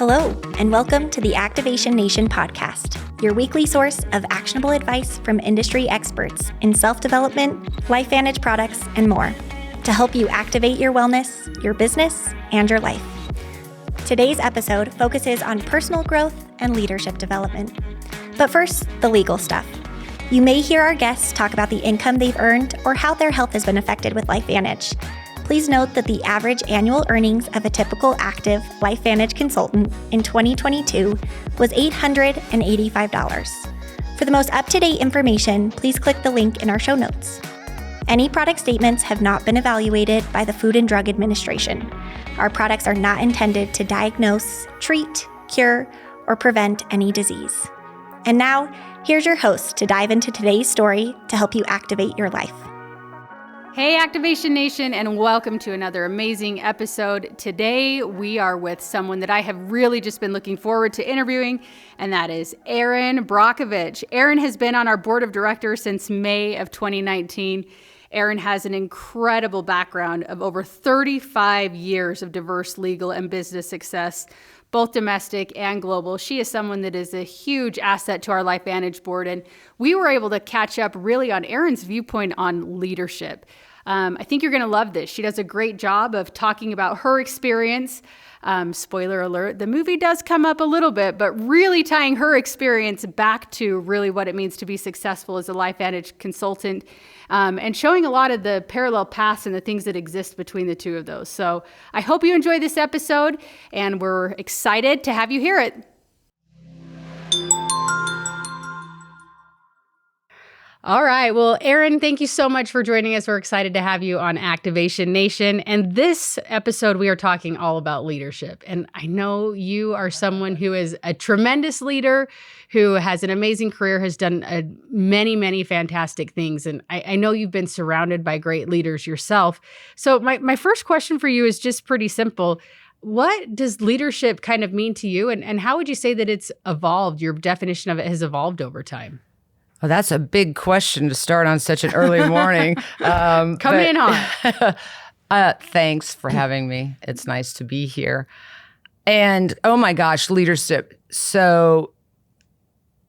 Hello, and welcome to the Activation Nation podcast, your weekly source of actionable advice from industry experts in self-development, LifeVantage products, and more to help you activate your wellness, your business, and your life. Today's episode focuses on personal growth and leadership development. But first, the legal stuff. You may hear our guests talk about the income they've earned or how their health has been affected with LifeVantage. Please note that the average annual earnings of a typical active LifeVantage consultant in 2022 was $885. For the most up-to-date information, please click the link in our show notes. Any product statements have not been evaluated by the Food and Drug Administration. Our products are not intended to diagnose, treat, cure, or prevent any disease. And now, here's your host to dive into today's story to help you activate your life. Hey, Activation Nation, and welcome to another amazing episode. Today, we are with someone that I have really just been looking forward to interviewing, and that is Erin Brockovich. Erin has been on our board of directors since May of 2019. Erin has an incredible background of over 35 years of diverse legal and business success, both domestic and global. She is someone that is a huge asset to our LifeVantage board, and we were able to catch up really on Erin's viewpoint on leadership. I think you're going to love this. She does a great job of talking about her experience. Spoiler alert, the movie does come up a little bit, but really tying her experience back to really what it means to be successful as a LifeVantage consultant, and showing a lot of the parallel paths and the things that exist between the two of those. So I hope you enjoy this episode, and we're excited to have you hear it. All right. Well, Erin, thank you so much for joining us. We're excited to have you on Activation Nation. And this episode, we are talking all about leadership. And I know you are someone who is a tremendous leader, who has an amazing career, has done many, many fantastic things. And I know you've been surrounded by great leaders yourself. So my first question for you is just pretty simple. What does leadership kind of mean to you? And how would you say that it's evolved? Your definition of it has evolved over time? Well, that's a big question to start on such an early morning. Coming in hot. Thanks for having me. It's nice to be here. And oh my gosh, leadership. So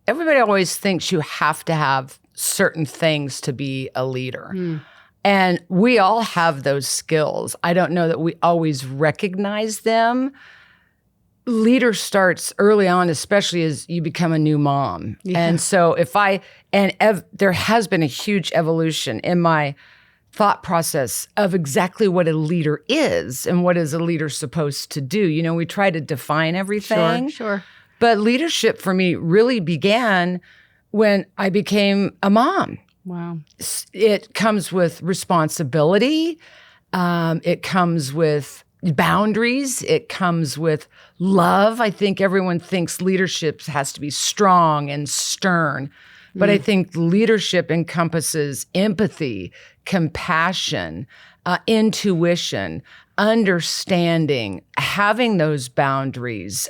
everybody always thinks you have to have certain things to be a leader. And we all have those skills. I don't know that we always recognize them. Leader starts early on, especially as you become a new mom. Yeah. And so there has been a huge evolution in my thought process of exactly what a leader is and what is a leader supposed to do. You know, we try to define everything. Sure. But leadership for me really began when I became a mom. Wow. It comes with responsibility. It comes with boundaries. It comes with love. I think everyone thinks leadership has to be strong and stern, but I think leadership encompasses empathy, compassion, intuition, understanding, having those boundaries,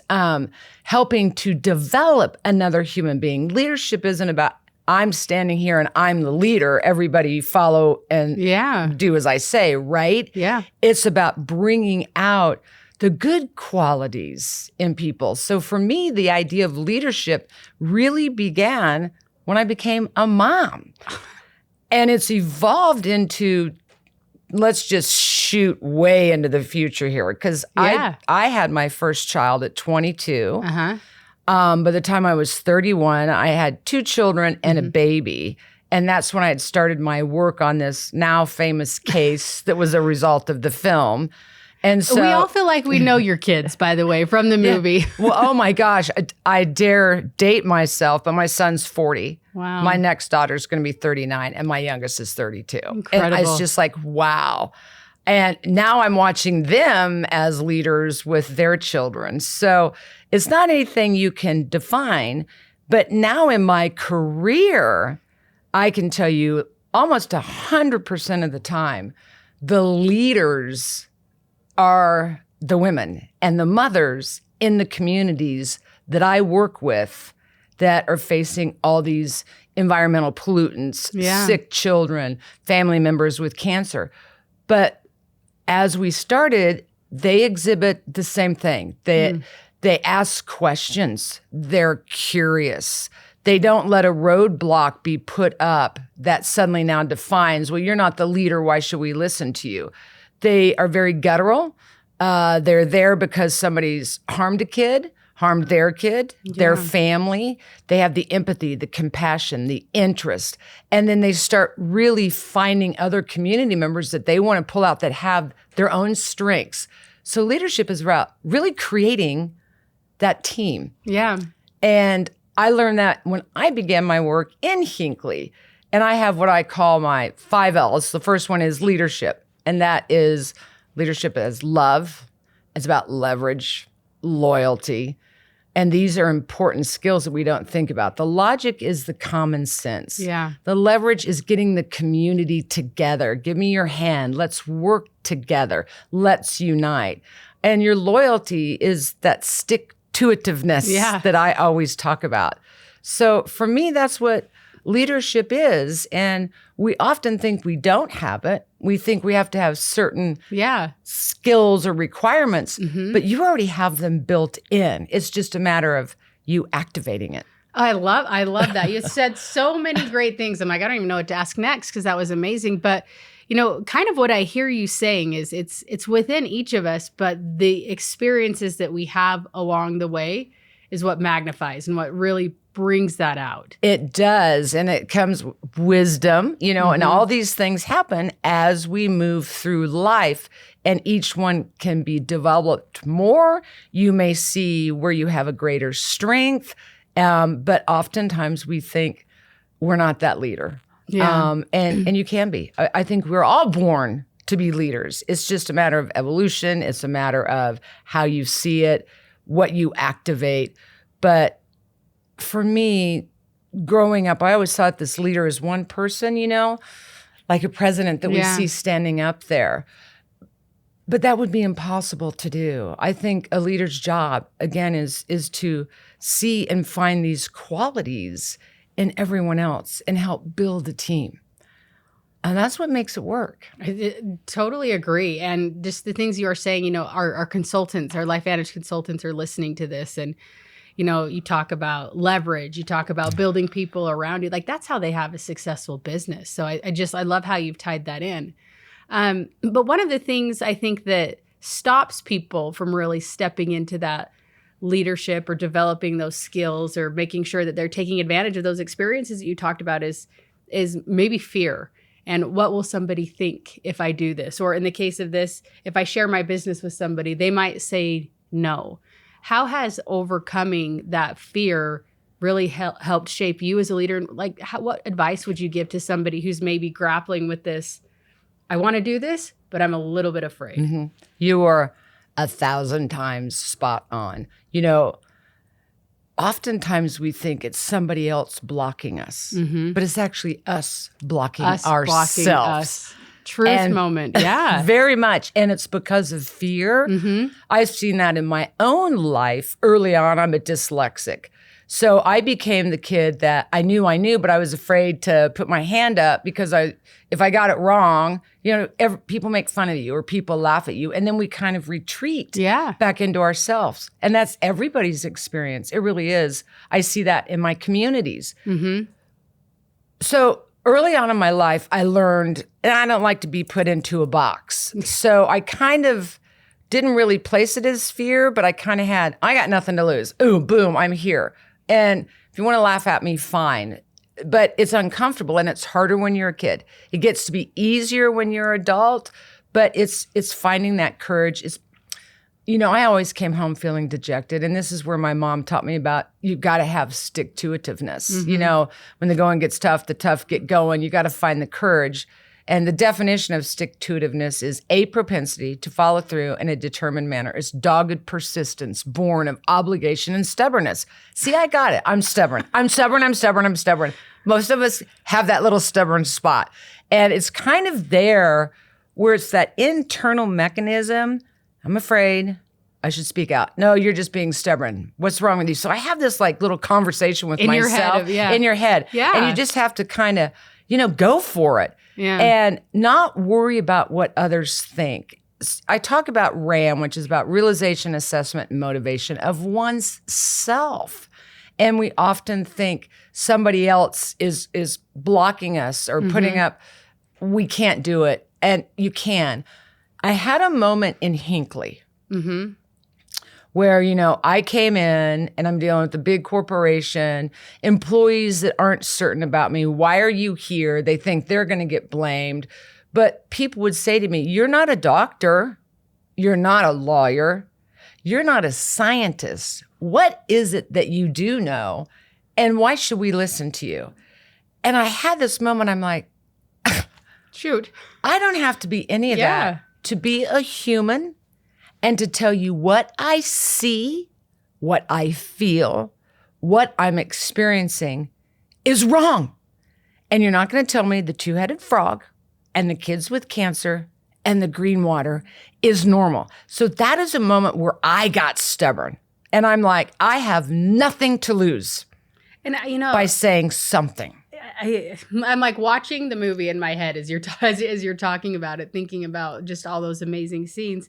helping to develop another human being. Leadership isn't about I'm standing here and I'm the leader. Everybody follow and do as I say, right? Yeah. It's about bringing out the good qualities in people. So for me, the idea of leadership really began when I became a mom. And it's evolved into, let's just shoot way into the future here. Because I had my first child at 22. By the time I was 31, I had 2 children and a baby. And that's when I had started my work on this now famous case that was a result of the film. And so we all feel like we know your kids, by the way, from the movie. Yeah. Well, oh my gosh, I dare date myself, but my son's 40. Wow. My next daughter's going to be 39, and my youngest is 32. Incredible. And it's just like, wow. And now I'm watching them as leaders with their children. So it's not anything you can define. But now in my career, I can tell you almost 100% of the time, the leaders are the women and the mothers in the communities that I work with that are facing all these environmental pollutants, sick children, family members with cancer. But as we started, they exhibit the same thing. They ask questions. They're curious. They don't let a roadblock be put up that suddenly now defines, well, you're not the leader. Why should we listen to you? They are very guttural. They're there because somebody's harmed their kid, their family. They have the empathy, the compassion, the interest. And then they start really finding other community members that they want to pull out that have their own strengths. So leadership is about really creating that team. Yeah. And I learned that when I began my work in Hinckley. And I have what I call my 5 L's. The first one is leadership. And that is leadership as love. It's about leverage, loyalty. And these are important skills that we don't think about. The logic is the common sense. Yeah. The leverage is getting the community together. Give me your hand. Let's work together. Let's unite. And your loyalty is that stick-to-itiveness that I always talk about. So for me, that's what leadership is. And we often think we don't have it. We think we have to have certain skills or requirements, but you already have them built in. It's just a matter of you activating it. I love that. You said so many great things. I'm like, I don't even know what to ask next because that was amazing. But, you know, kind of what I hear you saying is it's within each of us, but the experiences that we have along the way is what magnifies and what really brings that out. It does. And it comes wisdom, you know, and all these things happen as we move through life, and each one can be developed more. You may see where you have a greater strength, but oftentimes we think we're not that leader. And you can be. I think we're all born to be leaders. It's just a matter of evolution. It's a matter of how you see it, what you activate. But for me, growing up, I always thought this leader is one person, you know, like a president that we see standing up there. But that would be impossible to do. I think a leader's job, again, is to see and find these qualities in everyone else and help build a team. And that's what makes it work. I totally agree. And just the things you are saying, you know, our consultants, our LifeVantage consultants are listening to this. And, you know, you talk about leverage, you talk about building people around you. Like, that's how they have a successful business. So I love how you've tied that in. But one of the things I think that stops people from really stepping into that leadership or developing those skills or making sure that they're taking advantage of those experiences that you talked about is maybe fear. And what will somebody think if I do this? Or in the case of this, if I share my business with somebody, they might say no. How has overcoming that fear really helped shape you as a leader? Like, what advice would you give to somebody who's maybe grappling with this? I want to do this, but I'm a little bit afraid. You are 1,000 times spot on. You know, oftentimes we think it's somebody else blocking us, but it's actually us blocking ourselves. Truth moment. Yeah. Very much. And it's because of fear. I've seen that in my own life. Early on, I'm a dyslexic. So I became the kid that I knew, but I was afraid to put my hand up because if I got it wrong, you know, people make fun of you or people laugh at you. And then we kind of retreat back into ourselves. And that's everybody's experience. It really is. I see that in my communities. So early on in my life, I learned, and I don't like to be put into a box. So I kind of didn't really place it as fear, but I kind of I got nothing to lose. Ooh, boom, I'm here. And if you want to laugh at me, fine. But it's uncomfortable and it's harder when you're a kid. It gets to be easier when you're an adult, but it's finding that courage. You know, I always came home feeling dejected. And this is where my mom taught me about you got to have stick-to-itiveness. You know, when the going gets tough, the tough get going. You got to find the courage. And the definition of stick-to-itiveness is a propensity to follow through in a determined manner. It's dogged persistence born of obligation and stubbornness. See, I got it. I'm stubborn. I'm stubborn. Most of us have that little stubborn spot. And it's kind of there where it's that internal mechanism. I'm afraid. I should speak out. No, you're just being stubborn. What's wrong with you? So I have this like little conversation with myself in your head. Yeah. And you just have to kind of, you know, go for it. Yeah. And not worry about what others think. I talk about RAM, which is about realization, assessment, and motivation of one's self. And we often think somebody else is blocking us or putting up, we can't do it. And you can. I had a moment in Hinckley where, I came in and I'm dealing with a big corporation, employees that aren't certain about me. Why are you here? They think they're going to get blamed. But people would say to me, you're not a doctor. You're not a lawyer. You're not a scientist. What is it that you do know? And why should we listen to you? And I had this moment, I'm like, shoot, I don't have to be any of that to be a human and to tell you what I see, what I feel, what I'm experiencing is wrong. And you're not going to tell me the two-headed frog and the kids with cancer and the green water is normal. So that is a moment where I got stubborn. And I'm like, I have nothing to lose by saying something. I'm like watching the movie in my head as you're talking about it, thinking about just all those amazing scenes.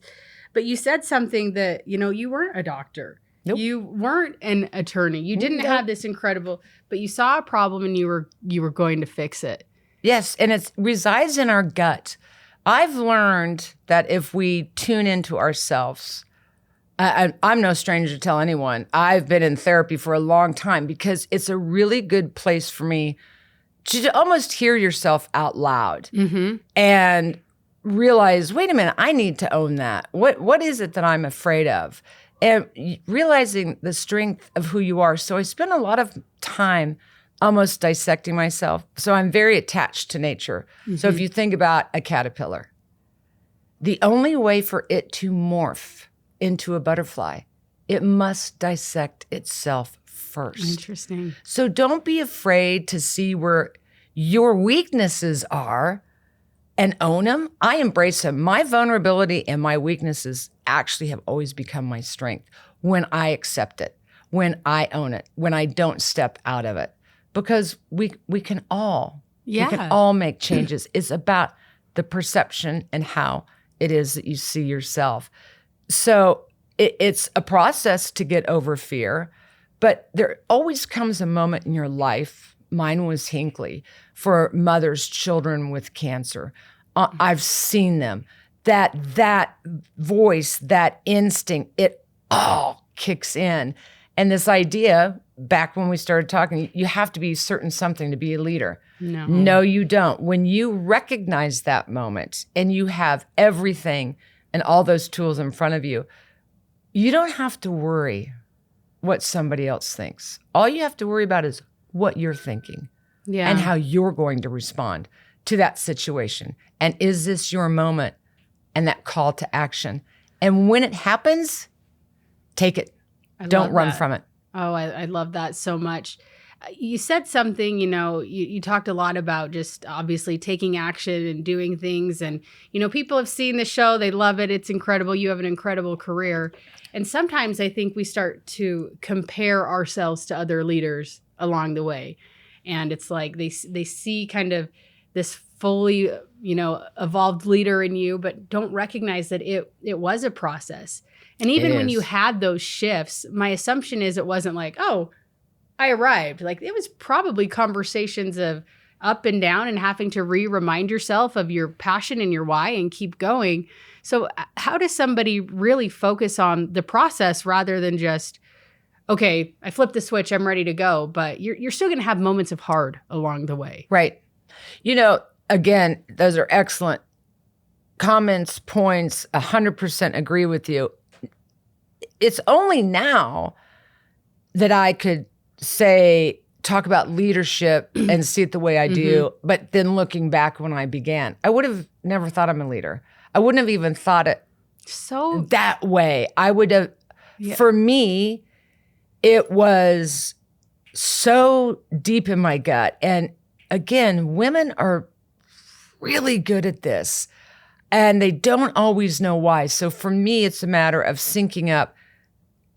But you said something that, you weren't a doctor. Nope. You weren't an attorney. You didn't have this incredible, but you saw a problem and you were going to fix it. Yes, and it resides in our gut. I've learned that if we tune into ourselves, I'm no stranger to tell anyone, I've been in therapy for a long time because it's a really good place for me to almost hear yourself out loud and realize, wait a minute, I need to own that. What is it that I'm afraid of? And realizing the strength of who you are. So I spend a lot of time almost dissecting myself. So I'm very attached to nature. So if you think about a caterpillar, the only way for it to morph into a butterfly, it must dissect itself first. Interesting. So don't be afraid to see where your weaknesses are and own them. I embrace them. My vulnerability and my weaknesses actually have always become my strength when I accept it, when I own it, when I don't step out of it. Because we can all make changes. It's about the perception and how it is that you see yourself. So it's a process to get over fear, but there always comes a moment in your life, mine was Hinckley, for mothers, children with cancer. I've seen them. That voice, that instinct, it all kicks in. And this idea, back when we started talking, you have to be certain something to be a leader. No, you don't. When you recognize that moment and you have everything and all those tools in front of you, you don't have to worry what somebody else thinks. All you have to worry about is what you're thinking and how you're going to respond to that situation. And is this your moment and that call to action? And when it happens, take it. Don't run from it. Oh, I love that so much. You said something, you talked a lot about just obviously taking action and doing things. And, people have seen the show. They love it. It's incredible. You have an incredible career. And sometimes I think we start to compare ourselves to other leaders along the way. And it's like they see kind of this fully, evolved leader in you, but don't recognize that it was a process. And even when you had those shifts, my assumption is it wasn't like, oh, I arrived. Like it was probably conversations of up and down and having to remind yourself of your passion and your why and keep going. So how does somebody really focus on the process rather than just, okay, I flipped the switch, I'm ready to go, but you're still going to have moments of hard along the way. Right. Again, those are excellent comments, points, 100% agree with you. It's only now that I could talk about leadership and see it the way I do, but then looking back when I began, I would have never thought I'm a leader. I wouldn't have even thought it that way. I would have, for me, it was so deep in my gut. And again, women are really good at this and they don't always know why. So for me, it's a matter of syncing up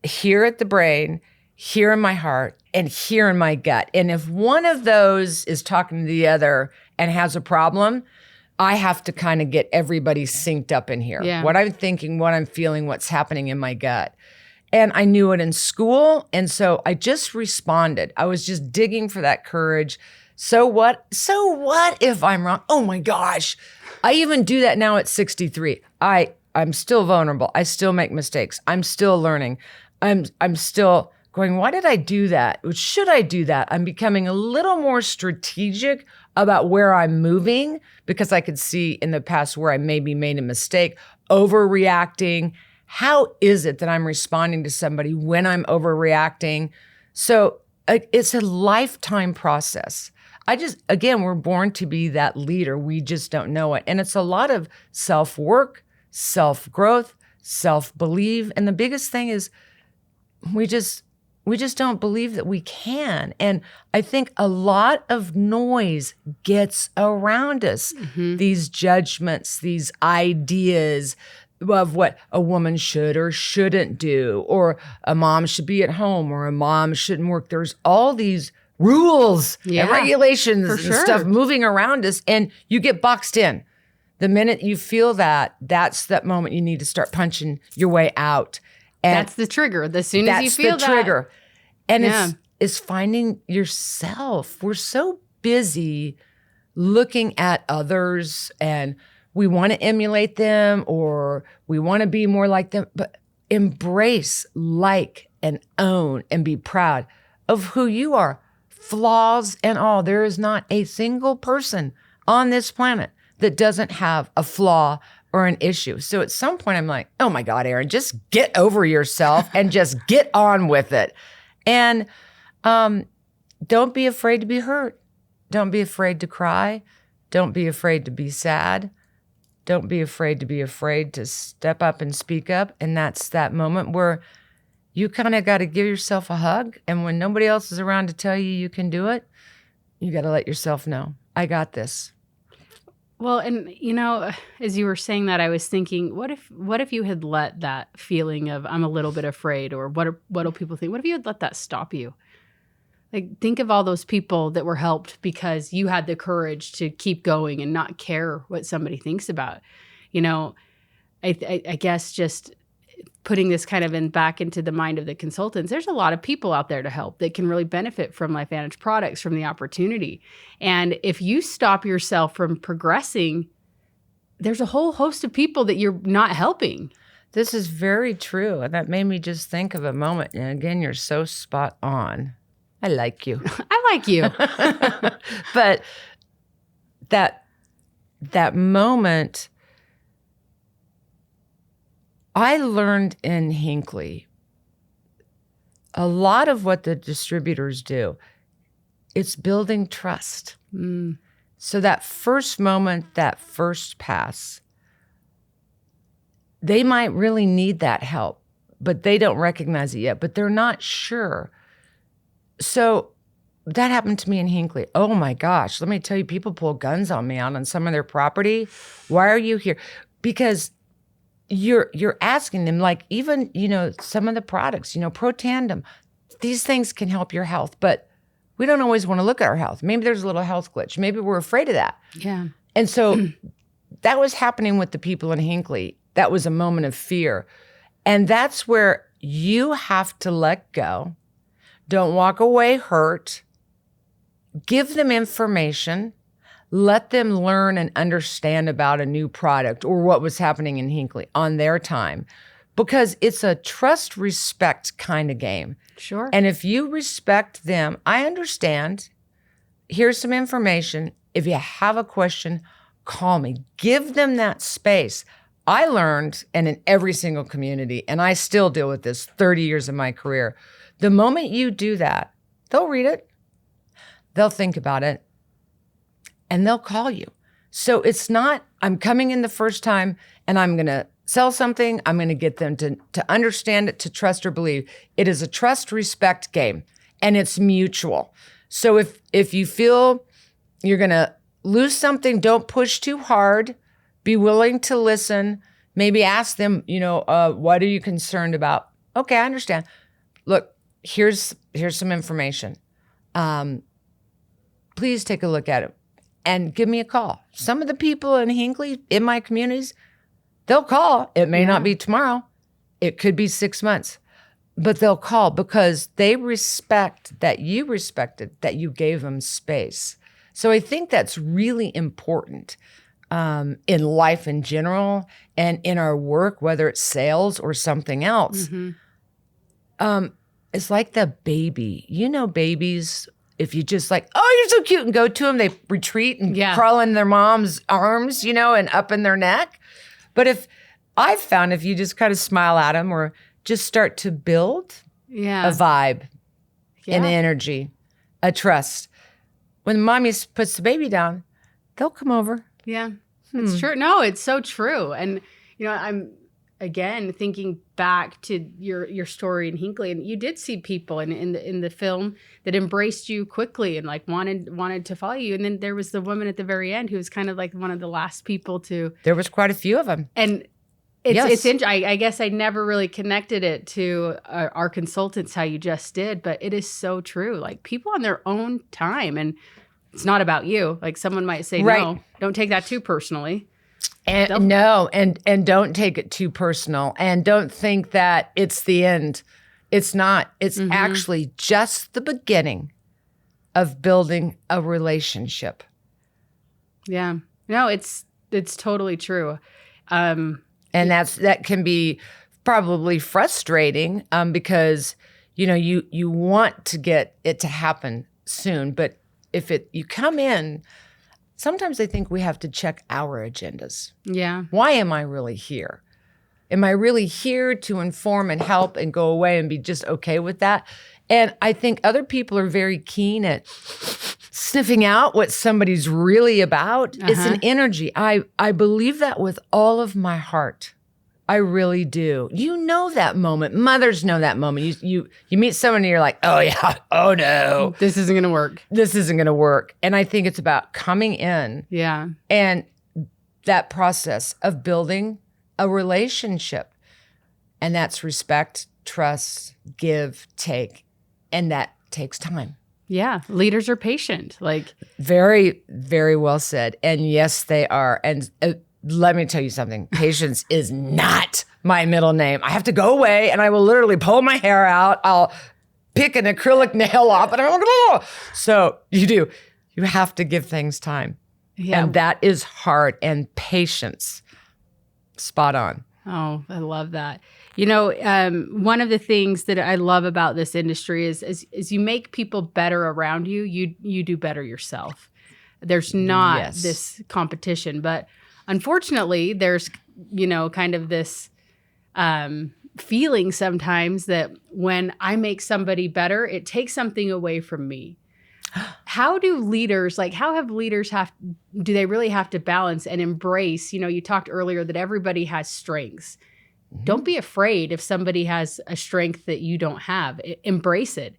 here at the brain, here in my heart, and here in my gut. And if one of those is talking to the other and has a problem, I have to kind of get everybody synced up in here. Yeah. What I'm thinking, what I'm feeling, what's happening in my gut. And I knew it in school. And so I just responded. I was just digging for that courage. So what? So what if I'm wrong? Oh my gosh. I even do that now at 63. I'm still vulnerable. I still make mistakes. I'm still learning. I'm still going, why did I do that? Should I do that? I'm becoming a little more strategic about where I'm moving because I could see in the past where I maybe made a mistake, overreacting. How is it that I'm responding to somebody when I'm overreacting? So it's a lifetime process. Again, we're born to be that leader. We just don't know it. And it's a lot of self-work, self-growth, self-belief. And the biggest thing is we just don't believe that we can. And I think a lot of noise gets around us. These judgments, these ideas of what a woman should or shouldn't do, or a mom should be at home, or a mom shouldn't work. There's all these rules and regulations and stuff moving around us, and you get boxed in. The minute you feel that, that's that moment you need to start punching your way out. And that's the trigger. As soon as you feel that's the trigger. And it's finding yourself. We're so busy looking at others and we want to emulate them or we want to be more like them, but embrace, like, and own and be proud of who you are, flaws and all. There is not a single person on this planet that doesn't have a flaw or an issue. So at some point I'm like, oh my God, Erin, just get over yourself and just get on with it. And don't be afraid to be hurt. Don't be afraid to cry. Don't be afraid to be sad. Don't be afraid to step up and speak up. And that's that moment where you kind of got to give yourself a hug. And when nobody else is around to tell you you can do it, you got to let yourself know, I got this. Well, and as you were saying that, I was thinking, what if you had let that feeling of I'm a little bit afraid, or what do people think? What if you had let that stop you? Like, think of all those people that were helped because you had the courage to keep going and not care what somebody thinks about. I guess just putting this kind of back into the mind of the consultants, there's a lot of people out there to help that can really benefit from LifeVantage products, from the opportunity. And if you stop yourself from progressing, there's a whole host of people that you're not helping. This is very true. And that made me just think of a moment. And again, you're so spot on. I like you. I like you. But that moment, I learned in Hinckley, a lot of what the distributors do, it's building trust. So that first moment, that first pass, they might really need that help, but they don't recognize it yet, but they're not sure. So that happened to me in Hinckley. Oh my gosh, let me tell you, people pull guns on me out on some of their property. Why are you here? Because you're asking them, like, even, some of the products, Pro Tandem, these things can help your health, but we don't always want to look at our health. Maybe there's a little health glitch. Maybe we're afraid of that. Yeah. And so that was happening with the people in Hinckley. That was a moment of fear. And that's where you have to let go. Don't walk away hurt. Give them information. Let them learn and understand about a new product or what was happening in Hinckley on their time, because it's a trust, respect kind of game. Sure. And if you respect them, I understand. Here's some information. If you have a question, call me. Give them that space. I learned, and in every single community, and I still deal with this 30 years of my career, the moment you do that, they'll read it, they'll think about it, and they'll call you. So it's not, I'm coming in the first time and I'm going to sell something. I'm going to get them to understand it, to trust or believe. It is a trust, respect game, and it's mutual. So if you feel you're going to lose something, don't push too hard. Be willing to listen. Maybe ask them, what are you concerned about? Okay, I understand. Look, here's some information. Please take a look at it. and give me a call. Some of the people in Hinckley, in my communities, they'll call. It may not be tomorrow. It could be 6 months. But they'll call because they respect that you respected, that you gave them space. So I think that's really important in life in general and in our work, whether it's sales or something else. It's like the baby. You know, babies, if you just like, oh, you're so cute, and go to them, they retreat and crawl in their mom's arms, you know, and up in their neck. But I've found if you just kind of smile at them or just start to build a vibe, an energy, a trust. When mommy puts the baby down, they'll come over. Yeah, it's true. No, it's so true. And, you know, I'm, again, thinking back to your story in Hinckley, and you did see people in the film that embraced you quickly and like wanted to follow you. And then there was the woman at the very end who was kind of like one of the last people to. There was quite a few of them. And it's I guess I never really connected it to our consultants how you just did, but it is so true. Like people on their own time, and it's not about you. Like someone might say, no, don't take that too personally. And and don't take it too personal, and don't think that it's the end. It's not. It's actually just the beginning of building a relationship. Yeah. No, it's totally true. And that can be probably frustrating because, you know, you want to get it to happen soon. But if you come in, sometimes I think we have to check our agendas. Yeah. Why am I really here? Am I really here to inform and help and go away and be just okay with that? And I think other people are very keen at sniffing out what somebody's really about. It's an energy. I believe that with all of my heart. I really do. You know that moment. Mothers know that moment. You meet someone and you're like, oh yeah, oh no. This isn't going to work. This isn't going to work. And I think it's about coming in. Yeah. And that process of building a relationship. And that's respect, trust, give, take. And that takes time. Yeah. Leaders are patient. Like very, very well said. And yes, they are. And let me tell you something. Patience is not my middle name. I have to go away and I will literally pull my hair out. I'll pick an acrylic nail off and I'm like, oh. So you have to give things time. Yeah. And that is hard. And patience, spot on. Oh, I love that. You know, one of the things that I love about this industry is you make people better around you. You do better yourself. There's not this competition, but unfortunately, there's, you know, kind of this feeling sometimes that when I make somebody better, it takes something away from me. How do leaders, do they really have to balance and embrace, you know, you talked earlier that everybody has strengths. Don't be afraid if somebody has a strength that you don't have. Embrace it.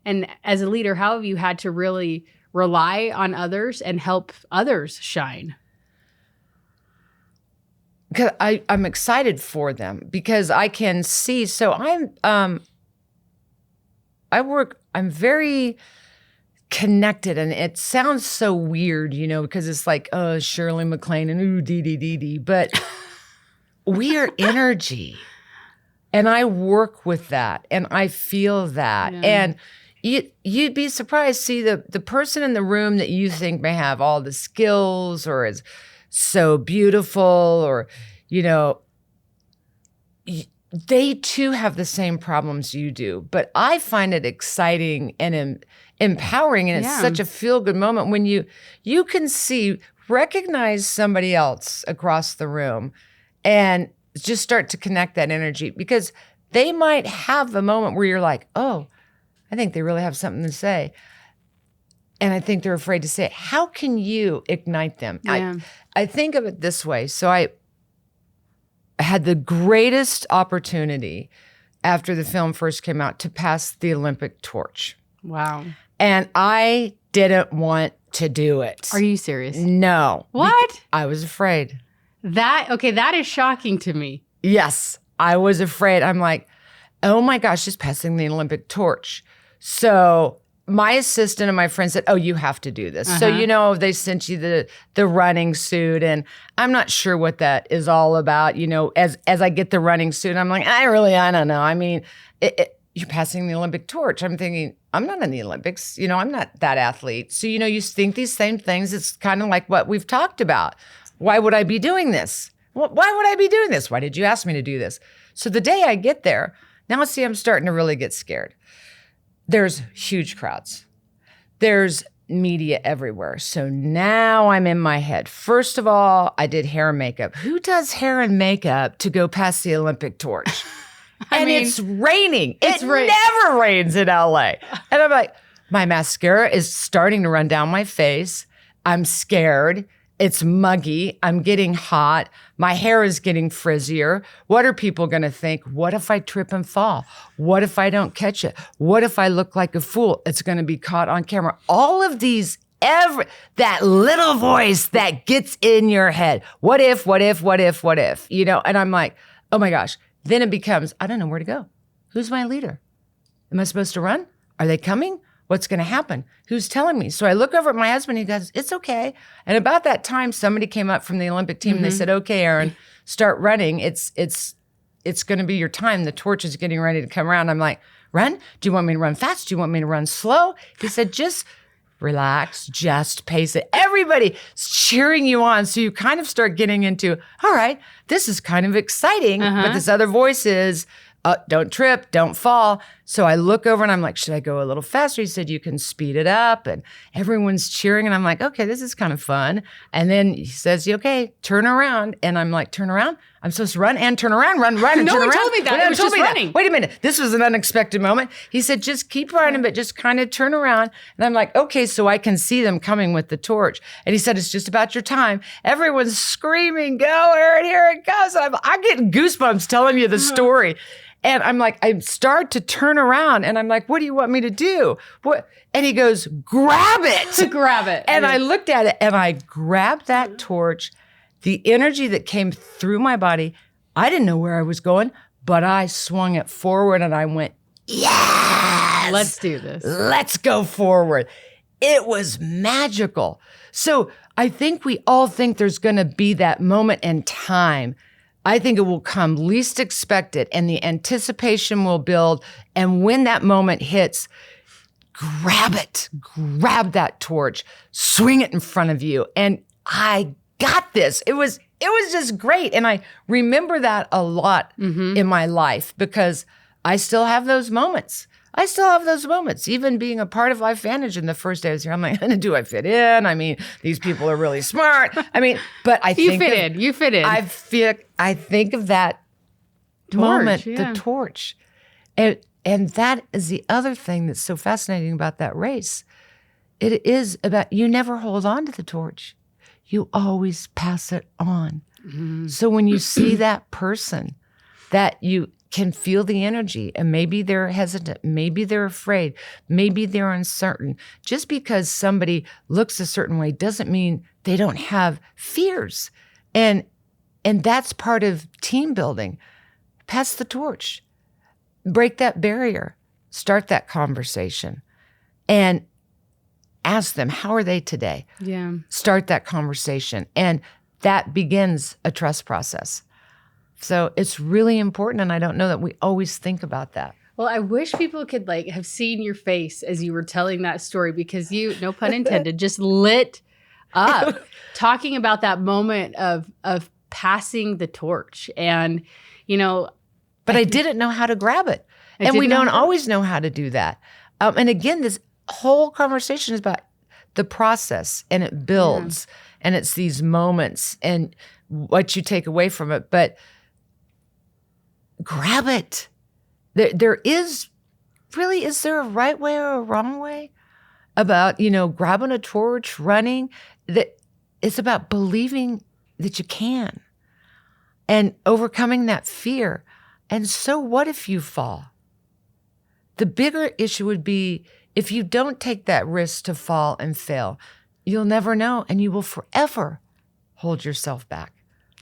And as a leader, how have you had to really rely on others and help others shine? Because I'm excited for them because I can see. So I'm very connected, and it sounds so weird, you know, because it's like, oh, Shirley MacLaine and ooh, dee, but we are energy, and I work with that, and I feel that, and you'd be surprised to see the person in the room that you think may have all the skills or is so beautiful, or, you know, they too have the same problems you do. But I find it exciting and empowering, and it's such a feel-good moment when you can recognize somebody else across the room and just start to connect that energy, because they might have a moment where you're like, oh, I think they really have something to say. And I think they're afraid to say it. How can you ignite them? Yeah. I think of it this way. So I had the greatest opportunity after the film first came out to pass the Olympic torch. Wow. And I didn't want to do it. Are you serious? No. What? I was afraid. That is shocking to me. Yes, I was afraid. I'm like, oh my gosh, just passing the Olympic torch. So my assistant and my friend said, "Oh, you have to do this." So, they sent you the running suit, and I'm not sure what that is all about. As I get the running suit, I'm like, I don't know. I mean, you're passing the Olympic torch. I'm thinking, I'm not in the Olympics. I'm not that athlete. So, you think these same things. It's kind of like what we've talked about. Why would I be doing this? Why would I be doing this? Why did you ask me to do this? So the day I get there, now see, I'm starting to really get scared. There's huge crowds. There's media everywhere. So now I'm in my head. First of all, I did hair and makeup. Who does hair and makeup to go past the Olympic torch? It's raining. It never rains in LA. And I'm like, my mascara is starting to run down my face. I'm scared. It's muggy. I'm getting hot. My hair is getting frizzier. What are people going to think? What if I trip and fall? What if I don't catch it? What if I look like a fool? It's going to be caught on camera. All of these, that little voice that gets in your head. What if? And I'm like, oh my gosh. Then it becomes, I don't know where to go. Who's my leader? Am I supposed to run? Are they coming? What's going to happen? Who's telling me? So I look over at my husband. He goes, it's okay. And about that time, somebody came up from the Olympic team and they said, okay, Erin, start running. It's going to be your time. The torch is getting ready to come around. I'm like, run? Do you want me to run fast? Do you want me to run slow? He said, just relax, just pace it. Everybody's cheering you on. So you kind of start getting into, all right, this is kind of exciting. But this other voice is, don't trip, don't fall. So I look over and I'm like, should I go a little faster? He said, you can speed it up. And everyone's cheering. And I'm like, okay, this is kind of fun. And then he says, okay, turn around. And I'm like, turn around? I'm supposed to run and turn around, run and no turn around? No one told me that. It was just running. Wait a minute. This was an unexpected moment. He said, just keep running, but just kind of turn around. And I'm like, okay, so I can see them coming with the torch. And he said, it's just about your time. Everyone's screaming, go, Erin, here it goes. I'm getting goosebumps telling you the story. And I'm like, I start to turn around and I'm like, what do you want me to do? What? And he goes, grab it. Grab it. And I looked at it and I grabbed that torch. The energy that came through my body, I didn't know where I was going, but I swung it forward and I went, yes. Let's do this. Let's go forward. It was magical. So I think we all think there's going to be that moment in time. I think it will come least expected and the anticipation will build. And when that moment hits, grab it, grab that torch, swing it in front of you. And I got this. It was just great. And I remember that a lot in my life because I still have those moments. Even being a part of LifeVantage in the first day I was here, I'm like, do I fit in? I mean, these people are really smart. I mean, but I think you fit in. I think of that moment, the torch. And that is the other thing that's so fascinating about that race. It is about, you never hold on to the torch. You always pass it on. So when you see that person that you can feel the energy and maybe they're hesitant, maybe they're afraid, maybe they're uncertain. Just because somebody looks a certain way doesn't mean they don't have fears. And that's part of team building. Pass the torch, break that barrier, start that conversation and ask them, how are they today? Yeah. Start that conversation. And that begins a trust process. So it's really important, and I don't know that we always think about that. Well, I wish people could have seen your face as you were telling that story because you, no pun intended, just lit up talking about that moment of passing the torch. And, But I didn't know how to grab it. And we don't always know how to do that. And again, this whole conversation is about the process, and it builds, and it's these moments and what you take away from it. But grab it. There is there a right way or a wrong way about, grabbing a torch, running? That it's about believing that you can and overcoming that fear. And so what if you fall? The bigger issue would be if you don't take that risk to fall and fail, you'll never know, and you will forever hold yourself back.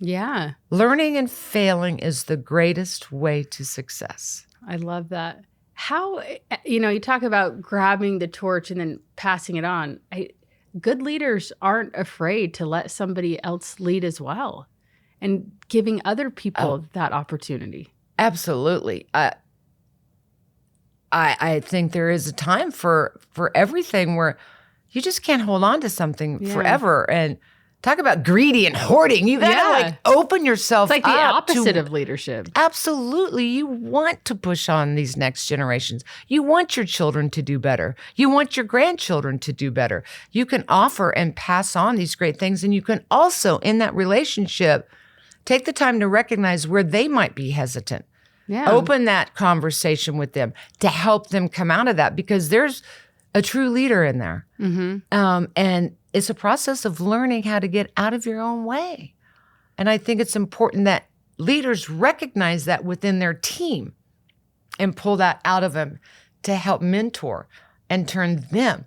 Yeah. Learning and failing is the greatest way to success. I love that. How, you talk about grabbing the torch and then passing it on. Good leaders aren't afraid to let somebody else lead as well and giving other people that opportunity. Absolutely. I think there is a time for everything where you just can't hold on to something forever. And talk about greedy and hoarding. You got to open yourself up. It's like the opposite of leadership. Absolutely. You want to push on these next generations. You want your children to do better. You want your grandchildren to do better. You can offer and pass on these great things. And you can also, in that relationship, take the time to recognize where they might be hesitant. Yeah. Open that conversation with them to help them come out of that, because there's a true leader in there. And it's a process of learning how to get out of your own way. And I think it's important that leaders recognize that within their team and pull that out of them to help mentor and turn them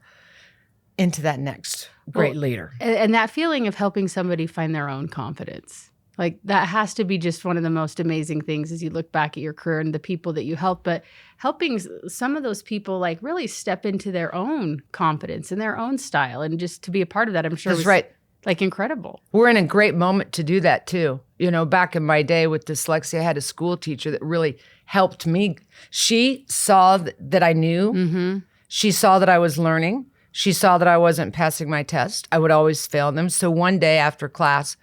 into that next great leader. And that feeling of helping somebody find their own confidence. Like that has to be just one of the most amazing things as you look back at your career and the people that you help, but helping some of those people like really step into their own confidence and their own style, and just to be a part of that, I'm sure was like incredible. We're in a great moment to do that too. Back in my day with dyslexia, I had a school teacher that really helped me. She saw that I knew. Mm-hmm. She saw that I was learning. She saw that I wasn't passing my test. I would always fail them. So one day after class,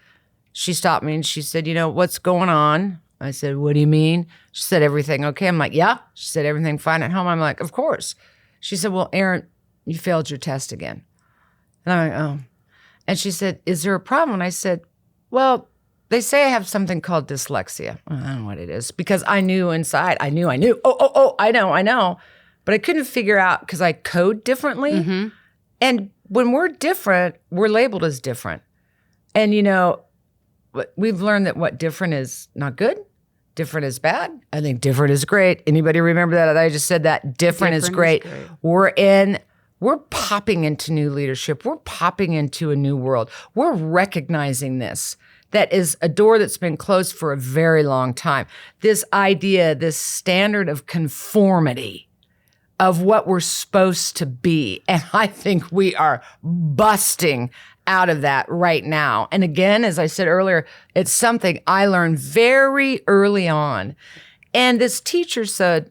she stopped me and she said, what's going on? I said, what do you mean? She said, everything okay? I'm like, yeah. She said, everything fine at home? I'm like, of course. She said, well, Erin, you failed your test again. And I'm like, oh. And she said, is there a problem? And I said, well, they say I have something called dyslexia. I don't know what it is, because I knew inside. I knew. Oh, I know. But I couldn't figure out because I code differently. Mm-hmm. And when we're different, we're labeled as different. And, we've learned that what different is not good, different is bad. I think different is great. Anybody remember that? I just said that different is great. We're popping into new leadership. We're popping into a new world. We're recognizing this. That is a door that's been closed for a very long time. This idea, this standard of conformity of what we're supposed to be. And I think we are busting out of that right now. And again, as I said earlier, it's something I learned very early on. And this teacher said,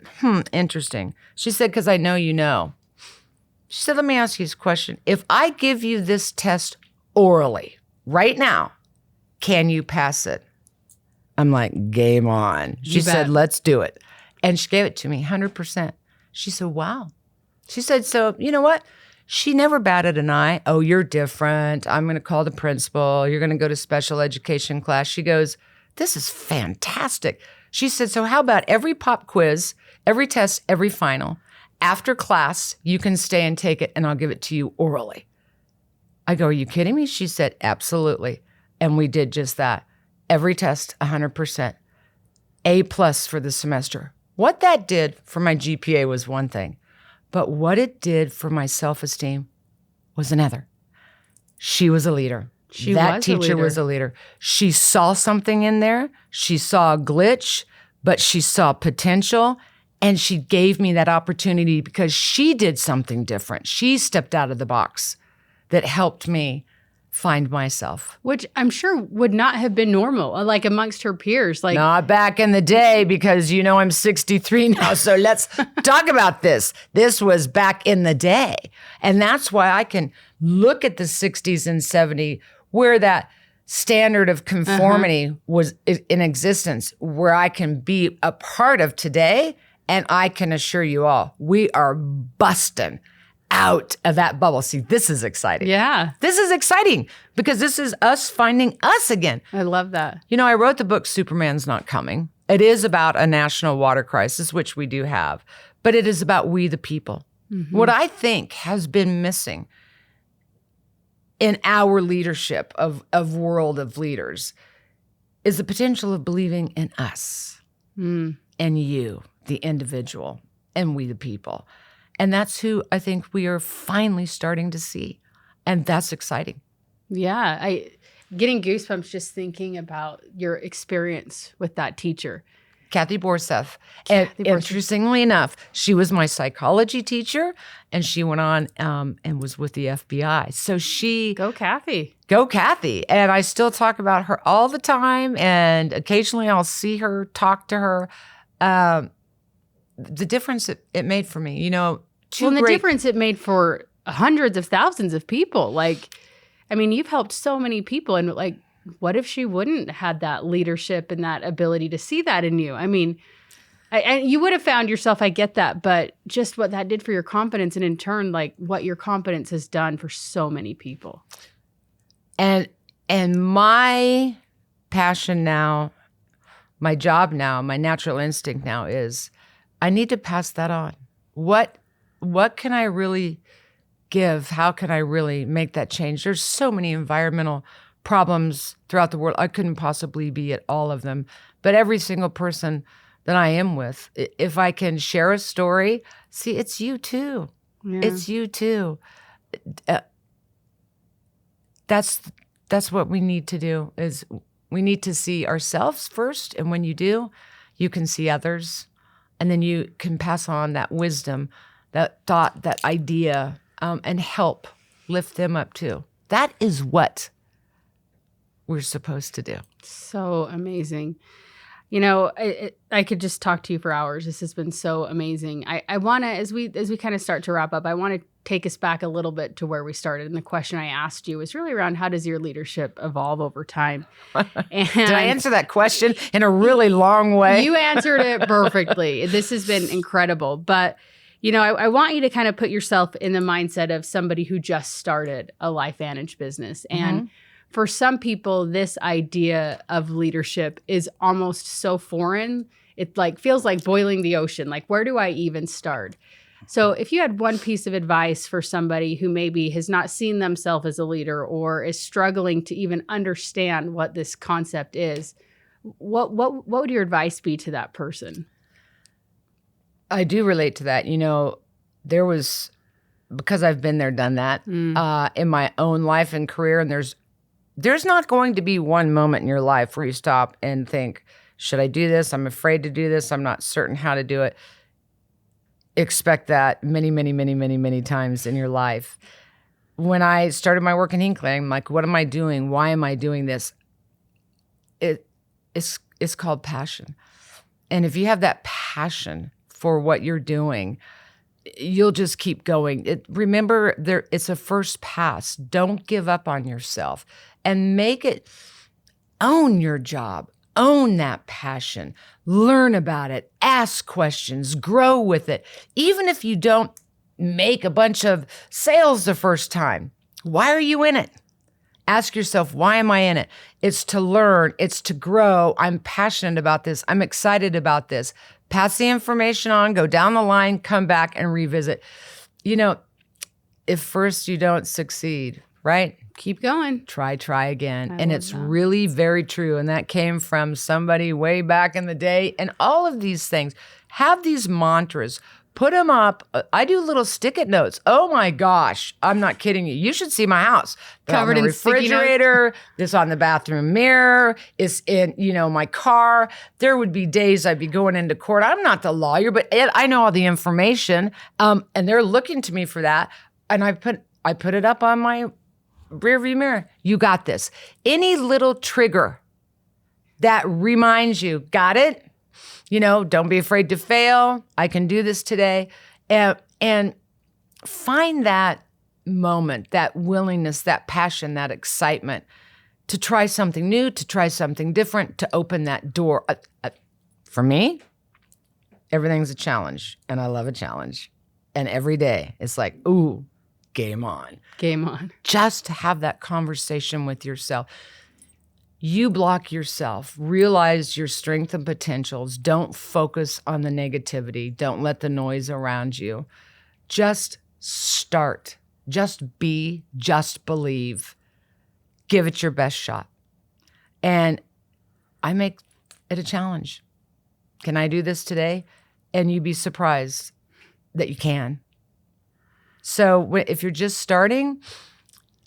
interesting. She said, because I know you know. She said, let me ask you this question. If I give you this test orally right now, can you pass it? I'm like, game on. She said, let's do it. And she gave it to me 100%. She said, wow. She said, so you know what? She never batted an eye. Oh, you're different. I'm going to call the principal. You're going to go to special education class. She goes, this is fantastic. She said, so how about every pop quiz, every test, every final, after class, you can stay and take it and I'll give it to you orally. I go, are you kidding me? She said, absolutely. And we did just that. Every test, 100%. A+ for the semester. What that did for my GPA was one thing, but what it did for my self-esteem was another. She was a leader. That teacher was a leader. She saw something in there. She saw a glitch, but she saw potential, and she gave me that opportunity because she did something different. She stepped out of the box that helped me find myself. Which I'm sure would not have been normal, like amongst her peers. Like not back in the day, because I'm 63 now, so let's talk about this. This was back in the day. And that's why I can look at the 60s and 70s where that standard of conformity was in existence, where I can be a part of today. And I can assure you all, we are busting out of that bubble. See, this is exciting. Yeah. This is exciting because this is us finding us again. I love that. I wrote the book, Superman's Not Coming. It is about a national water crisis, which we do have, but it is about we the people. Mm-hmm. What I think has been missing in our leadership of world of leaders is the potential of believing in us and you, the individual, and we the people. And that's who I think we are finally starting to see. And that's exciting. Yeah. Getting goosebumps just thinking about your experience with that teacher Kathy Borseth. And interestingly enough, she was my psychology teacher, and she went on and was with the FBI. So Go Kathy. Go Kathy. And I still talk about her all the time, and occasionally I'll see her, talk to her. The difference it made for me, the difference it made for hundreds of thousands of people. Like, I mean, you've helped so many people, and like, what if she wouldn't had that leadership and that ability to see that in you? I mean, you would have found yourself, I get that, but just what that did for your confidence, and in turn, like what your confidence has done for so many people. And my passion now, my job now, my natural instinct now is I need to pass that on. What can I really give? How can I really make that change? There's so many environmental problems throughout the world. I couldn't possibly be at all of them. But every single person that I am with, if I can share a story, see, it's you too. Yeah. It's you too. That's what we need to do, is we need to see ourselves first. And when you do, you can see others. And then you can pass on that wisdom, that thought, that idea, and help lift them up too. That is what we're supposed to do. So amazing. I could just talk to you for hours. This has been so amazing. I want to, as we kind of start to wrap up, I want to take us back a little bit to where we started. And the question I asked you was really around, how does your leadership evolve over time? And did I answer that question in a really long way? You answered it perfectly. This has been incredible. But, I want you to kind of put yourself in the mindset of somebody who just started a LifeVantage business. And for some people, this idea of leadership is almost so foreign. It feels like boiling the ocean. Like, where do I even start? So if you had one piece of advice for somebody who maybe has not seen themselves as a leader or is struggling to even understand what this concept is, what would your advice be to that person? I do relate to that. There was, because I've been there, done that in my own life and career, and there's not going to be one moment in your life where you stop and think, should I do this? I'm afraid to do this. I'm not certain how to do it. Expect that many, many, many, many, many times in your life. When I started my work in Hinckley, I'm like, what am I doing? Why am I doing this? It's called passion. And if you have that passion for what you're doing, you'll just keep going. Remember, it's a first pass. Don't give up on yourself, and make it, own your job, own that passion, learn about it, ask questions, grow with it. Even if you don't make a bunch of sales the first time, why are you in it? Ask yourself, why am I in it? It's to learn, it's to grow. I'm passionate about this. I'm excited about this. Pass the information on, go down the line, come back and revisit. If first you don't succeed, right? Keep going. Try again. And it's really very true. And that came from somebody way back in the day. And all of these things, have these mantras, put them up. I do little stick-it notes. Oh my gosh, I'm not kidding you. You should see my house. Covered in refrigerator, this on the bathroom mirror, is in, my car. There would be days I'd be going into court. I'm not the lawyer, but I know all the information. And they're looking to me for that. And I put it up on my rear view mirror. You got this. Any little trigger that reminds you, got it? Don't be afraid to fail. I can do this today. And find that moment, that willingness, that passion, that excitement to try something new, to try something different, to open that door. For me, everything's a challenge, and I love a challenge. And every day it's like, ooh, game on. Game on. Just to have that conversation with yourself. You block yourself. Realize your strengths and potentials. Don't focus on the negativity. Don't let the noise around you. Just start. Just be. Just believe. Give it your best shot. And I make it a challenge. Can I do this today? And you'd be surprised that you can. So if you're just starting,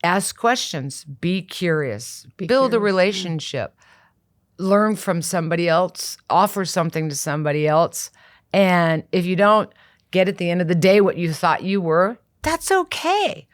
ask questions, be curious, build a relationship, learn from somebody else, offer something to somebody else. And if you don't get at the end of the day what you thought you were, that's okay.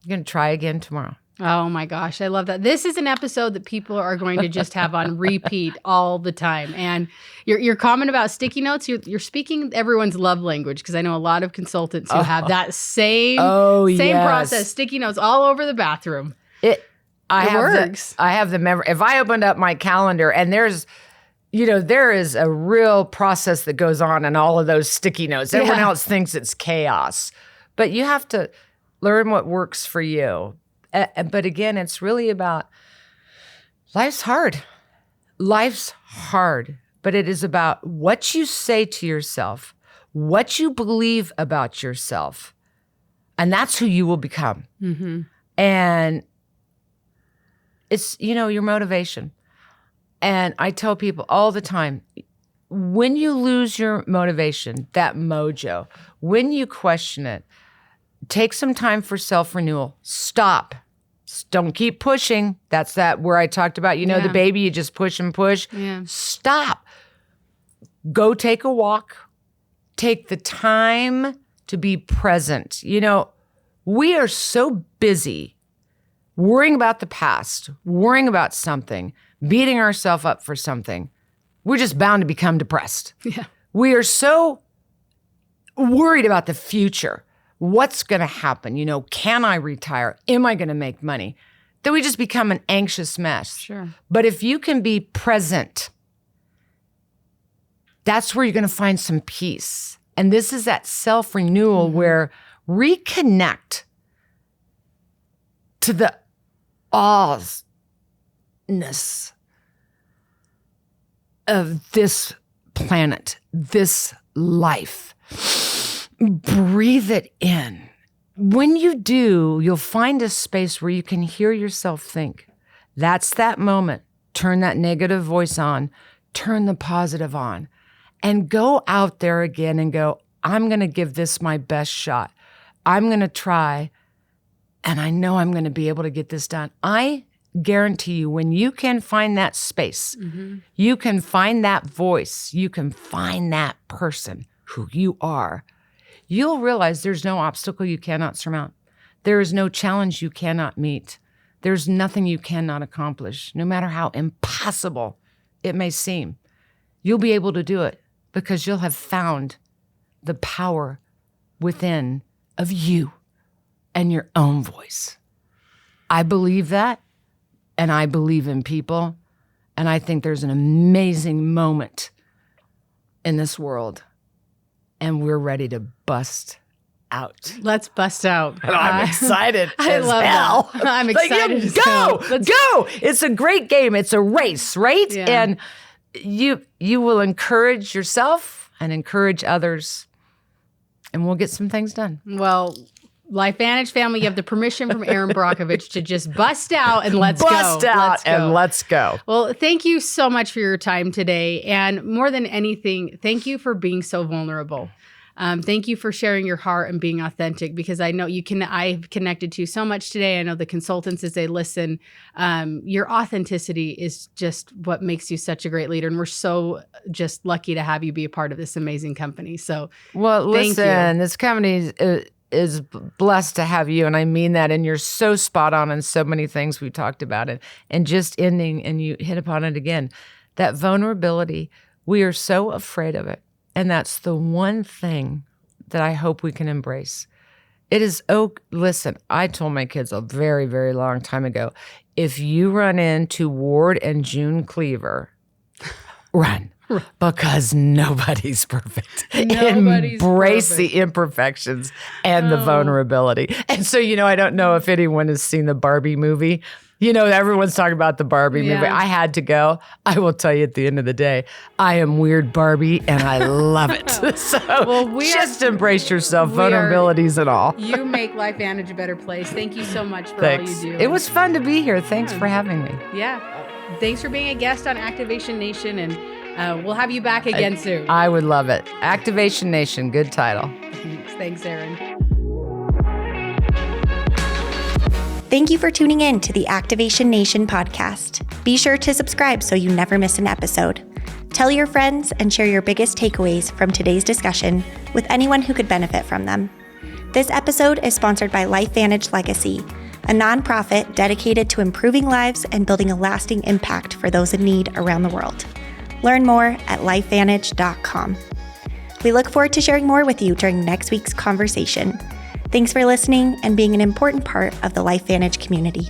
You're going to try again tomorrow. Oh my gosh, I love that. This is an episode that people are going to just have on repeat all the time. And your comment about sticky notes, you're speaking everyone's love language, because I know a lot of consultants who have that same process, sticky notes all over the bathroom. It works. I have the memory. If I opened up my calendar and there is a real process that goes on in all of those sticky notes. Everyone else thinks it's chaos, but you have to learn what works for you. But again, it's really about life's hard. Life's hard, but it is about what you say to yourself, what you believe about yourself, and that's who you will become. Mm-hmm. And it's, your motivation. And I tell people all the time, when you lose your motivation, that mojo, when you question it, take some time for self-renewal. Stop. Don't keep pushing. That's where I talked about, the baby, you just push and push. Yeah. Stop. Go take a walk. Take the time to be present. We are so busy worrying about the past, worrying about something, beating ourselves up for something. We're just bound to become depressed. Yeah. We are so worried about the future. What's going to happen? Can I retire? Am I going to make money? Then we just become an anxious mess. Sure. But if you can be present, that's where you're going to find some peace. And this is that self-renewal where reconnect to the awesomeness of this planet, this life. Breathe it in. When you do, you'll find a space where you can hear yourself think. That's that moment. Turn that negative voice on. Turn the positive on. And go out there again and go, I'm going to give this my best shot. I'm going to try. And I know I'm going to be able to get this done. I guarantee you, when you can find that space, you can find that voice, you can find that person who you are, you'll realize there's no obstacle you cannot surmount. There is no challenge you cannot meet. There's nothing you cannot accomplish, no matter how impossible it may seem. You'll be able to do it because you'll have found the power within of you and your own voice. I believe that, and I believe in people, and I think there's an amazing moment in this world. And we're ready to bust out. Let's bust out. And I'm excited. I love hell. That. I'm excited. Go. It's a great game. It's a race, right? Yeah. And you will encourage yourself and encourage others, and we'll get some things done. Well, LifeVantage family, you have the permission from Erin Brockovich to just bust out and let's go. Well, thank you so much for your time today. And more than anything, thank you for being so vulnerable. Thank you for sharing your heart and being authentic, because I know I've connected to you so much today. I know the consultants, as they listen, your authenticity is just what makes you such a great leader. And we're so just lucky to have you be a part of this amazing company. So, listen, this company is blessed to have you. And I mean that. And you're so spot on in so many things we talked about it. And just ending, and you hit upon it again, that vulnerability, we are so afraid of it. And that's the one thing that I hope we can embrace. It is, listen, I told my kids a very, very long time ago, if you run into Ward and June Cleaver, run. Because nobody's perfect. Embrace the imperfections and the vulnerability. And so, I don't know if anyone has seen the Barbie movie. Everyone's talking about the Barbie movie. I had to go. I will tell you at the end of the day, I am weird Barbie and I love it. So just embrace yourself, vulnerabilities and all. You make LifeVantage a better place. Thank you so much for Thanks. all you do. It was fun to be here. Thanks for having me. Yeah. Thanks for being a guest on Activation Nation, and we'll have you back again soon. I would love it. Activation Nation, good title. Thanks, Erin. Thank you for tuning in to the Activation Nation podcast. Be sure to subscribe so you never miss an episode. Tell your friends and share your biggest takeaways from today's discussion with anyone who could benefit from them. This episode is sponsored by LifeVantage Legacy, a nonprofit dedicated to improving lives and building a lasting impact for those in need around the world. Learn more at lifevantage.com. We look forward to sharing more with you during next week's conversation. Thanks for listening and being an important part of the LifeVantage community.